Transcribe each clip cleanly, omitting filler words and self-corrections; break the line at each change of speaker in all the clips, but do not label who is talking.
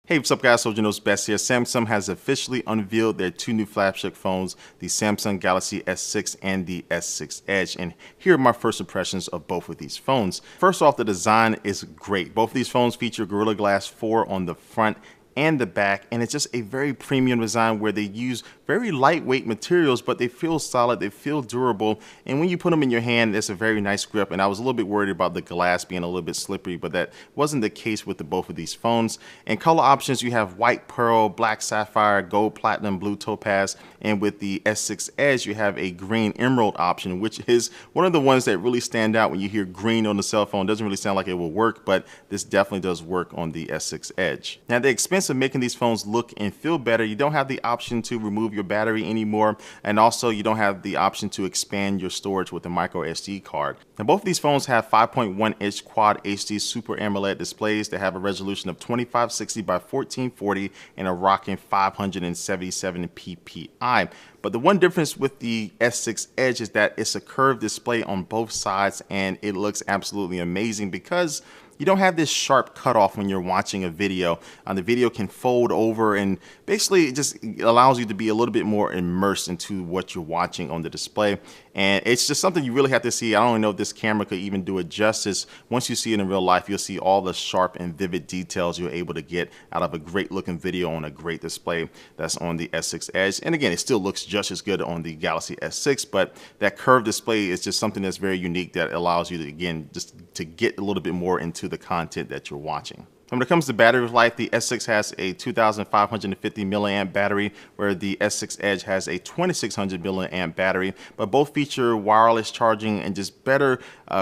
Hey, what's up guys, Soldier Knows Best here. Samsung has officially unveiled their two new flagship phones, the Samsung Galaxy S6 and the S6 Edge. And here are my first impressions of both of these phones. First off, the design is great. Both of these phones feature Gorilla Glass 4 on the front and the back, and it's just a very premium design where they use very lightweight materials, but they feel solid, they feel durable, and when you put them in your hand, it's a very nice grip. And I was a little bit worried about the glass being a little bit slippery, but that wasn't the case with both of these phones. And color options, you have white pearl, black sapphire, gold platinum, blue topaz, and with the S6 Edge, you have a green emerald option, which is one of the ones that really stand out when you hear green on the cell phone. It doesn't really sound like it will work, but this definitely does work on the S6 Edge. Now, the expense of making these phones look and feel better, you don't have the option to remove your battery anymore, and also you don't have the option to expand your storage with a micro SD card. Now, both of these phones have 5.1-inch Quad HD Super AMOLED displays that have a resolution of 2560 by 1440 and a rocking 577 ppi. But the one difference with the S6 Edge is that it's a curved display on both sides, and it looks absolutely amazing because you don't have this sharp cutoff when you're watching a video. The video can fold over, and basically it just allows you to be a little bit more immersed into what you're watching on the display. And it's just something you really have to see. I don't know if this camera could even do it justice. Once you see it in real life, you'll see all the sharp and vivid details you're able to get out of a great looking video on a great display that's on the S6 Edge. And again, it still looks just as good on the Galaxy S6, but that curved display is just something that's very unique that allows you to, again, just to get a little bit more into the content that you're watching. When it comes to battery life, the S6 has a 2,550 milliamp battery, where the S6 Edge has a 2,600 milliamp battery, but both feature wireless charging and just better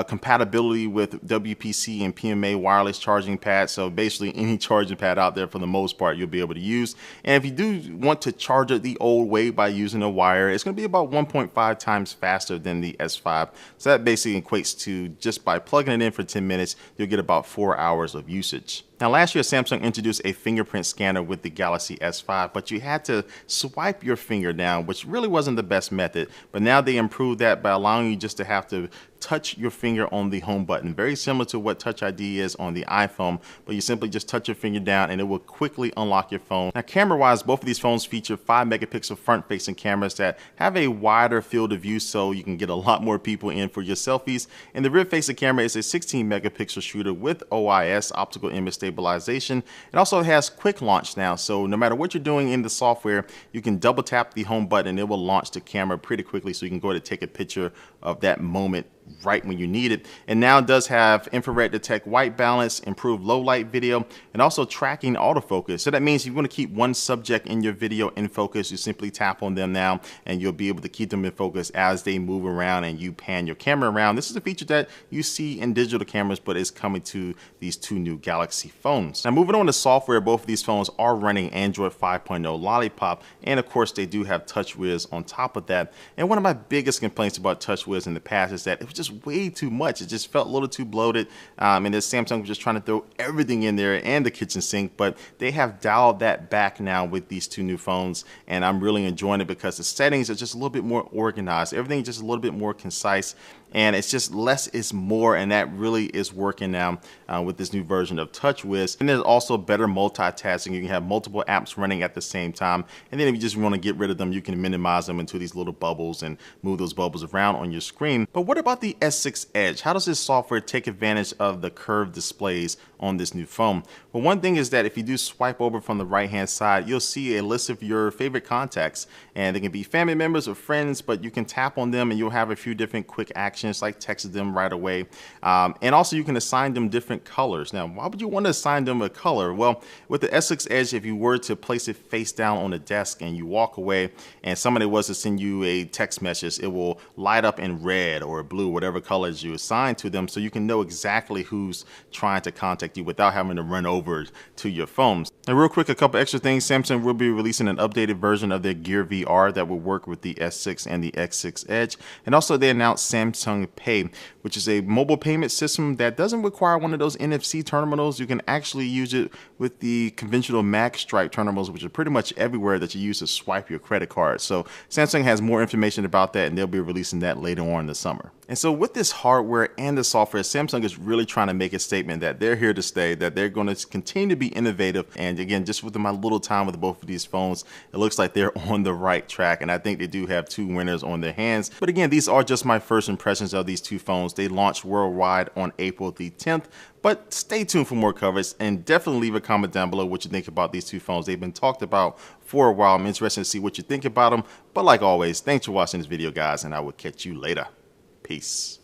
compatibility with WPC and PMA wireless charging pads. So basically any charging pad out there for the most part you'll be able to use. And if you do want to charge it the old way by using a wire, it's going to be about 1.5 times faster than the S5. So that basically equates to, just by plugging it in for 10 minutes, you'll get about 4 hours of usage. Now, last year, Samsung introduced a fingerprint scanner with the Galaxy S5, but you had to swipe your finger down, which really wasn't the best method. But now they improved that by allowing you just to have to touch your finger on the home button, very similar to what Touch ID is on the iPhone, but you simply just touch your finger down and it will quickly unlock your phone. Now, camera-wise, both of these phones feature 5-megapixel front-facing cameras that have a wider field of view, so you can get a lot more people in for your selfies. And the rear-facing camera is a 16-megapixel shooter with OIS, optical image stabilization. It also has quick launch now, so no matter what you're doing in the software, you can double tap the home button and it will launch the camera pretty quickly, so you can go ahead and take a picture of that moment right when you need it. And now it does have infrared detect white balance, improved low light video, and also tracking autofocus. So that means if you want to keep one subject in your video in focus, you simply tap on them now and you'll be able to keep them in focus as they move around and you pan your camera around. This is a feature that you see in digital cameras, but it's coming to these two new Galaxy phones. Now, moving on to software, both of these phones are running Android 5.0 Lollipop, and of course they do have TouchWiz on top of that. And one of my biggest complaints about TouchWiz in the past is that it was just way too much. It just felt a little too bloated, and this Samsung was just trying to throw everything in there and the kitchen sink, but they have dialed that back now with these two new phones, and I'm really enjoying it because the settings are just a little bit more organized. Everything is just a little bit more concise, and it's just less is more, and that really is working now with this new version of TouchWiz. And there's also better multitasking. You can have multiple apps running at the same time, and then if you just want to get rid of them, you can minimize them into these little bubbles and move those bubbles around on your screen. But what about the S6 Edge? How does this software take advantage of the curved displays on this new phone? Well, one thing is that if you do swipe over from the right hand side, you'll see a list of your favorite contacts, and they can be family members or friends, but you can tap on them and you'll have a few different quick actions like text them right away, and also you can assign them different colors. Now, why would you want to assign them a color? Well, with the S6 Edge, if you were to place it face down on the desk and you walk away and somebody was to send you a text message, it will light up in red or blue, whatever colors you assign to them, so you can know exactly who's trying to contact you without having to run over to your phones. And real quick, a couple extra things. Samsung will be releasing an updated version of their Gear VR that will work with the S6 and the S6 Edge. And also they announced Samsung Pay, which is a mobile payment system that doesn't require one of those NFC terminals. You can actually use it with the conventional magstripe terminals, which are pretty much everywhere that you use to swipe your credit card. So Samsung has more information about that, and they'll be releasing that later on in the summer. And so with this hardware and the software, Samsung is really trying to make a statement that they're here to stay, that they're going to continue to be innovative and And again, just with my little time with both of these phones, it looks like they're on the right track, and I think they do have two winners on their hands. But again, these are just my first impressions of these two phones. They launched worldwide on April the 10th, but stay tuned for more coverage, and definitely leave a comment down below what you think about these two phones. They've been talked about for a while. I'm interested to see what you think about them. But like always, thanks for watching this video, guys, and I will catch you later. Peace.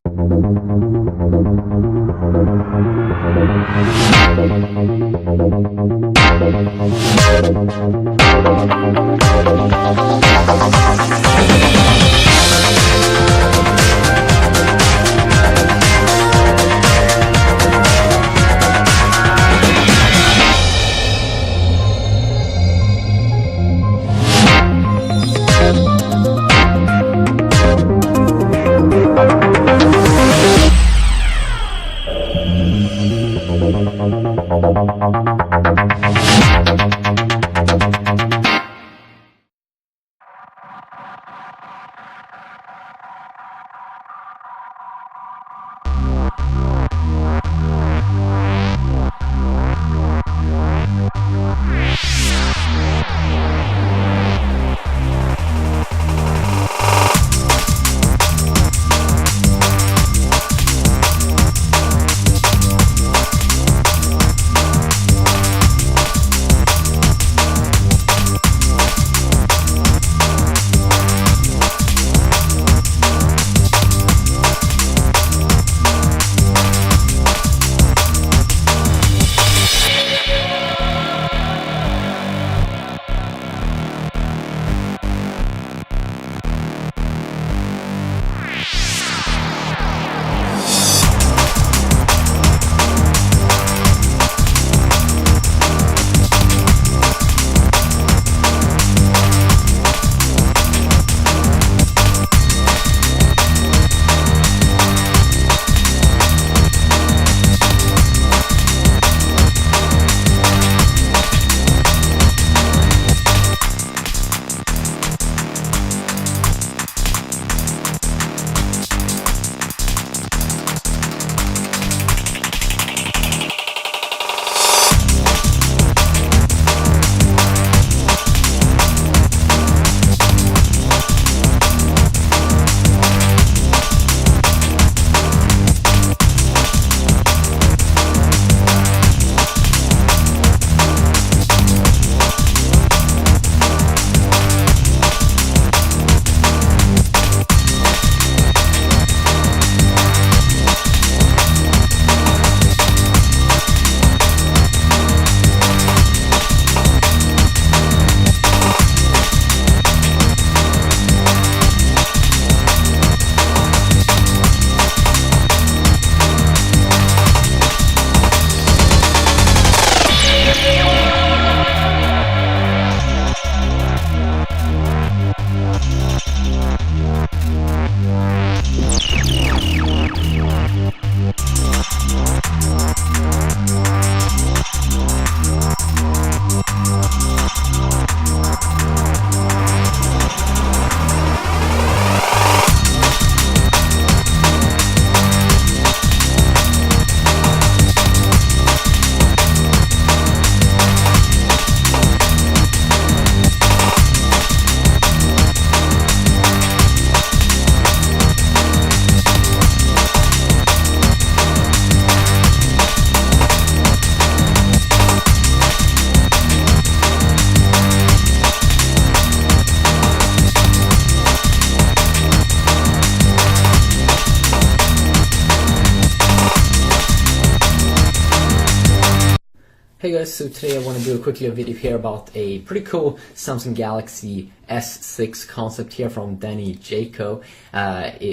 Hey guys, so today I want to do a quick little video here about a pretty cool Samsung Galaxy S6 concept here from Danny Jaco.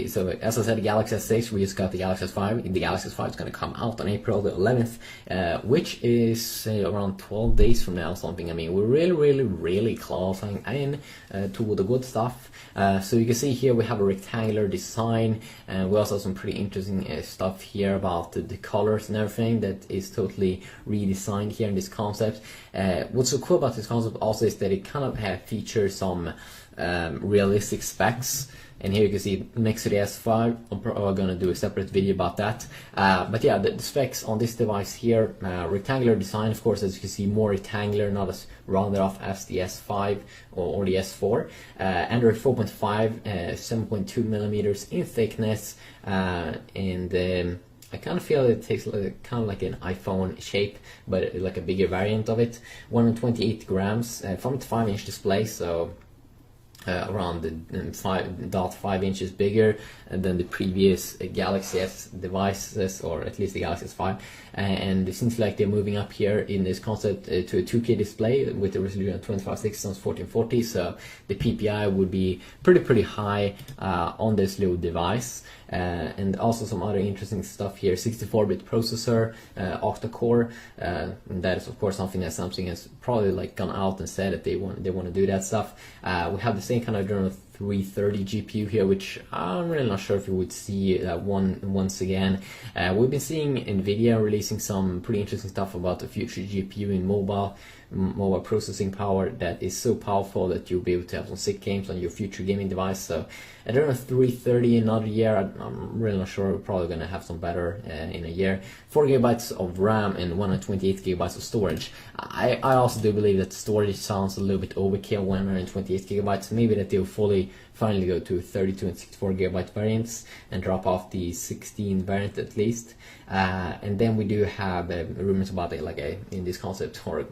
So as I said, the Galaxy S6, we just got the Galaxy S5. The Galaxy S5 is going to come out on April the 11th, which is around 12 days from now or something. I mean, we're really closing in to the good stuff. So you can see here we have a rectangular design, and we also have some pretty interesting stuff here about the colors and everything that is totally redesigned here in this concept. What's so cool about this concept also is that it kind of features some realistic specs. And here you can see next to the S5, I'm probably going to do a separate video about that. But yeah, the specs on this device here, rectangular design, of course, as you can see, more rectangular, not as rounded off as the S5 or the S4. Android 4.5, 7.2 millimeters in thickness, and I kind of feel it takes kind of like an iPhone shape, but like a bigger variant of it. 128 grams, 5-inch display, so around 5.5 inches bigger than the previous Galaxy S devices, or at least the Galaxy S5. And it seems like they're moving up here in this concept to a 2K display with a resolution of 2560 x 1440. So the PPI would be pretty high on this little device. And also some other interesting stuff here: 64-bit processor, octa-core. And that is of course something that Samsung has probably like gone out and said that they want to do that stuff. We have the same kind of Adreno 330 GPU here, which I'm really not sure if we would see once again. We've been seeing Nvidia releasing some pretty interesting stuff about the future GPU in mobile processing power that is so powerful that you'll be able to have some sick games on your future gaming device. So Adreno 330 another year, I'm really not sure. We're probably going to have some better in a year. 4 gigabytes of RAM and 128 gigabytes of storage. I also do believe that storage sounds a little bit overkill, 128 gigabytes. Maybe that they'll finally go to 32 and 64 gigabyte variants and drop off the 16 variant at least. And then we do have rumors about it, like in this concept, 21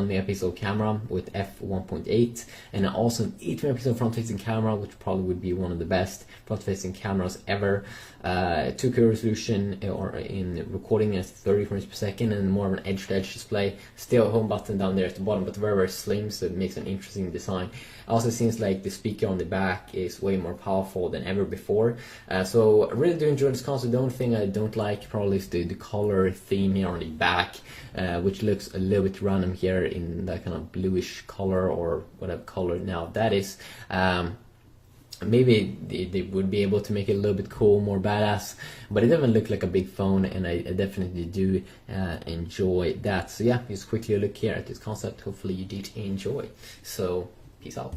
megapixel camera with f1.8, and also an 8 megapixel front-facing camera, which probably would be one of the best front-facing cameras ever. 2K resolution or in recording at 30 frames per second, and more of an edge-to-edge display. Still a home button down there at the bottom, but very slim, so it makes an interesting design. Also seems like the speaker on the back is way more powerful than ever before. So I really do enjoy this console. The only thing I don't like probably is the color theme here on the back, which looks a little bit random here in that kind of bluish color, or whatever color now that is. Maybe they would be able to make it a little bit cool, more badass, but it doesn't look like a big phone, and I definitely do enjoy that. So yeah, just quickly look here at this concept. Hopefully you did enjoy. So peace out.